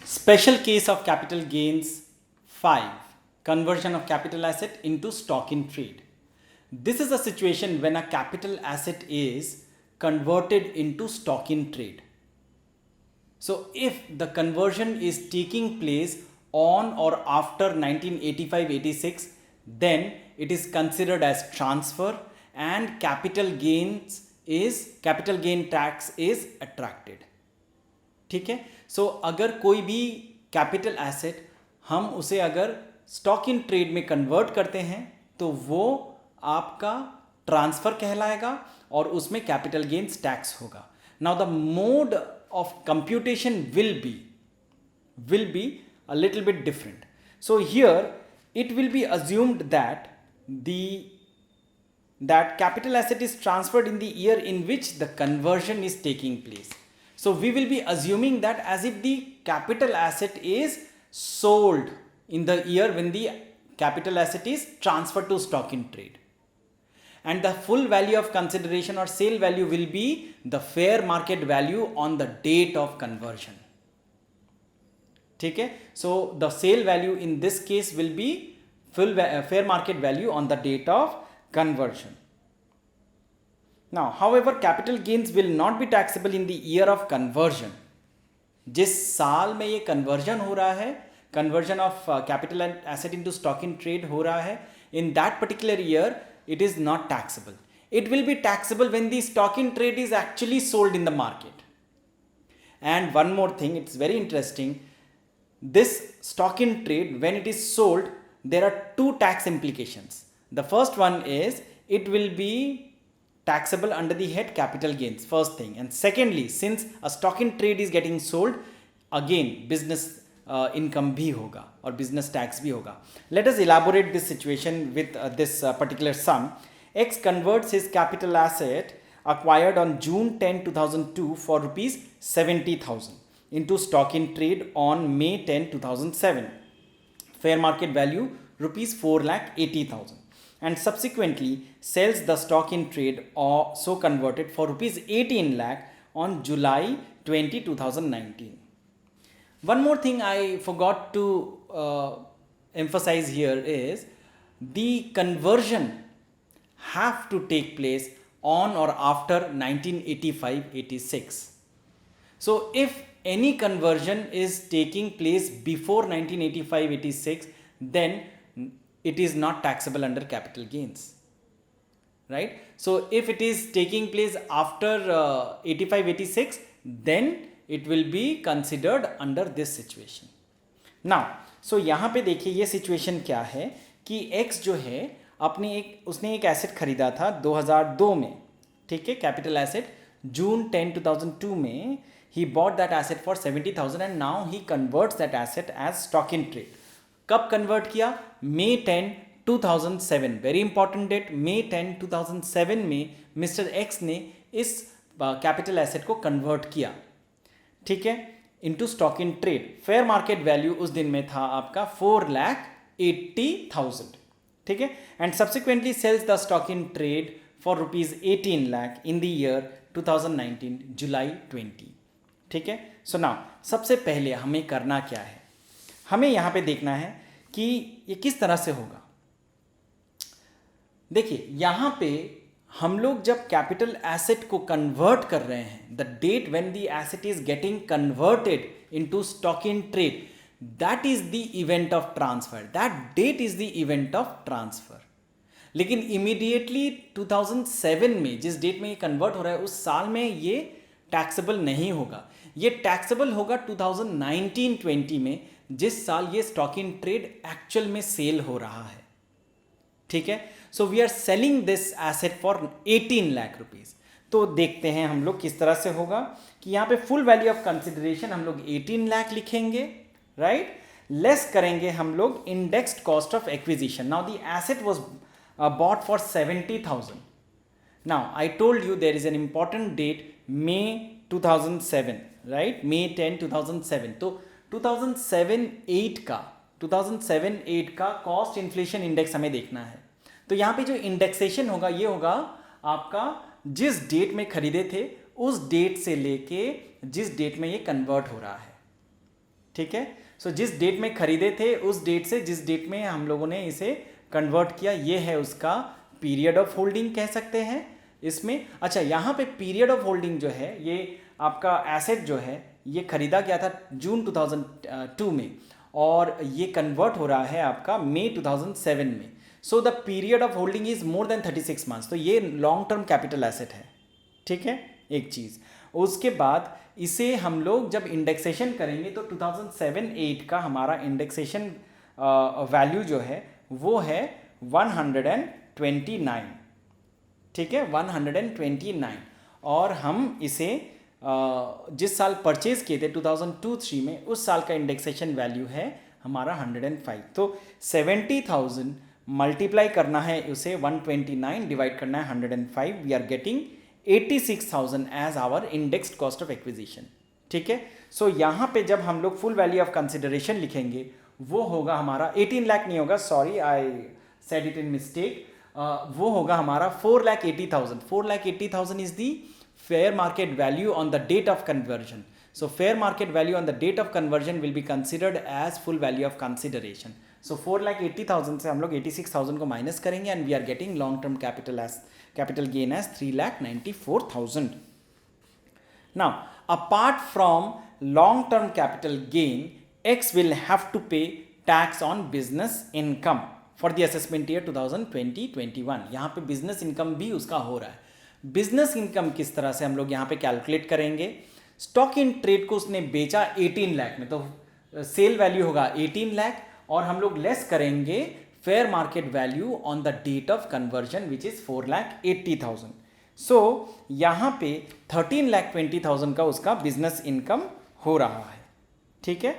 Special case of capital gains 5. Conversion of capital asset into stock in trade. This is a situation when a capital asset is converted into stock in trade. So if the conversion is taking place on or after 1985-86, then it is considered as transfer and capital gain tax is attracted. ठीक है. सो अगर कोई भी capital asset हम उसे अगर stock in trade में convert करते हैं तो वो आपका ट्रांसफर कहलाएगा और उसमें कैपिटल गेन्स टैक्स होगा. Now the mode of computation will be a little bit different. So here it will be assumed that that capital asset is transferred in the year in which the conversion is taking place. So we will be assuming that as if the capital asset is sold in the year when the capital asset is transferred to stock in trade. And the full value of consideration or sale value will be the fair market value on the date of conversion. ठीक है. So the sale value in this case will be fair market value on the date of conversion. Now, however, capital gains will not be taxable in the year of conversion. जिस साल में ये conversion हो रहा है, conversion of capital asset into stock in trade हो रहा है, in that particular year, it is not taxable. It will be taxable when the stock in trade is actually sold in the market. And one more thing, it's very interesting. This stock in trade, when it is sold, there are two tax implications. The first one is it will be taxable under the head capital gains, first thing. And secondly, since a stock in trade is getting sold, again business income bhi hoga or business tax bhi hoga. Let us elaborate this situation with this particular sum. X converts his capital asset acquired on June 10, 2002 for rupees 70,000 into stock in trade on May 10, 2007. Fair market value rupees 4,80,000. And subsequently sells the stock in trade or so converted for rupees 18 lakh on July 20, 2019. One more thing I forgot to emphasize here is the conversion have to take place on or after 1985-86. So if any conversion is taking place before 1985-86, then it is not taxable under capital gains, right? So if it is taking place after 85-86, then it will be considered under this situation. Now, so यहाँ पे देखिए ये situation क्या है कि X जो है उसने एक एसेट खरीदा था 2002 में, ठीक है, कैपिटल एसेट. June 10, 2002 में he bought that asset for 70,000 and now he converts that asset as stock in trade. कब कन्वर्ट किया? May 10, 2007. Very important date. May 10, 2007 में मिस्टर एक्स ने इस कैपिटल एसेट को कन्वर्ट किया, ठीक है, into stock in trade. Fair market value उस दिन में था आपका 4,80,000, ठीक है. And subsequently sells the stock in trade for rupees 18 lakh in the year 2019 July 20, ठीक है. सो नाउ सबसे पहले हमें करना क्या है? हमें यहाँ पे देखना है कि ये किस तरह से होगा. देखिए यहाँ पे हम लोग जब कैपिटल एसेट को कन्वर्ट कर रहे हैं, the date when the asset is getting converted into stock in trade, that is the event of transfer. That date is the event of transfer. लेकिन इमीडिएटली 2007 में जिस डेट में ये कन्वर्ट हो रहा है उस साल में ये टैक्सेबल नहीं होगा. ये टैक्सेबल होगा 2019-20 में, जिस साल ये स्टॉक इन ट्रेड एक्चुअल में सेल हो रहा है, ठीक है. So we are selling this asset for 18 lakh rupees. तो देखते हैं हम लोग किस तरह से होगा कि यहाँ पे फुल वैल्यू ऑफ कंसिडरेशन हम लोग 18 लाख लिखेंगे, राइट. लेस करेंगे हम लोग indexed cost of acquisition. Now the asset was bought for 70,000. Now I told you there is an important date, May 2007, right? May 10, 2007. तो 2007-8 का कॉस्ट इन्फ्लेशन इंडेक्स हमें देखना है. तो यहाँ पे जो इंडेक्सेशन होगा ये होगा आपका जिस डेट में खरीदे थे उस डेट से लेके जिस डेट में ये कन्वर्ट हो रहा है, ठीक है। सो जिस डेट में खरीदे थे उस डेट से जिस डेट में हम लोगों ने इसे कन्वर्ट किया, ये है उसका पीरियड ऑफ होल्डिंग कह सकते हैं इसमें। अच्छा, यहाँ पे पीरियड ऑफ होल्डिंग जो है, ये आपका एसेट जो है ये खरीदा गया था जून 2002 में और ये कन्वर्ट हो रहा है आपका मई 2007 में। So the period of holding is more than 36 months, तो ये लॉन्ग टर्म कैपिटल एसेट है, ठीक है, एक चीज़। उसके बाद इसे हम लोग जब इंडेक्सेशन करेंगे तो 2007-8 का हमारा इंडेक्सेशन वैल्यू जो है वो है 129, ठीक है, 129। और हम इसे जिस साल परचेज किए थे 2002-03 में, उस साल का इंडेक्सेशन वैल्यू है हमारा 105। तो 70,000 मल्टीप्लाई करना है उसे 129 डिवाइड करना है 105, we are getting 86,000 as our indexed cost of acquisition, ठीक है। सो यहाँ पे जब हम लोग फुल वैल्यू ऑफ कंसिडरेशन लिखेंगे वो होगा हमारा 18 लाख नहीं होगा, sorry I said it in mistake, वो होगा हमारा 4,80,000। 4,80,000 is the fair market value on the date of conversion. So fair market value on the date of conversion will be considered as full value of consideration. So 4,80,000 से हम लोग 86,000 को minus करेंगे and we are getting long term capital gain as 3,94,000. Now apart from long term capital gain, X will have to pay tax on business income for the assessment year 2020-21. यहाँ पे business income भी उसका हो रहा है। Business income किस तरह से हम लोग यहाँ पे कैलकुलेट करेंगे? स्टॉक इन ट्रेड को उसने बेचा 18 लाख में, तो सेल वैल्यू होगा 18 लाख और हम लोग लेस करेंगे fair market value on the date of conversion which is 4,80,000। So यहाँ पे 13,20,000 का उसका बिजनेस इनकम हो रहा है, ठीक है।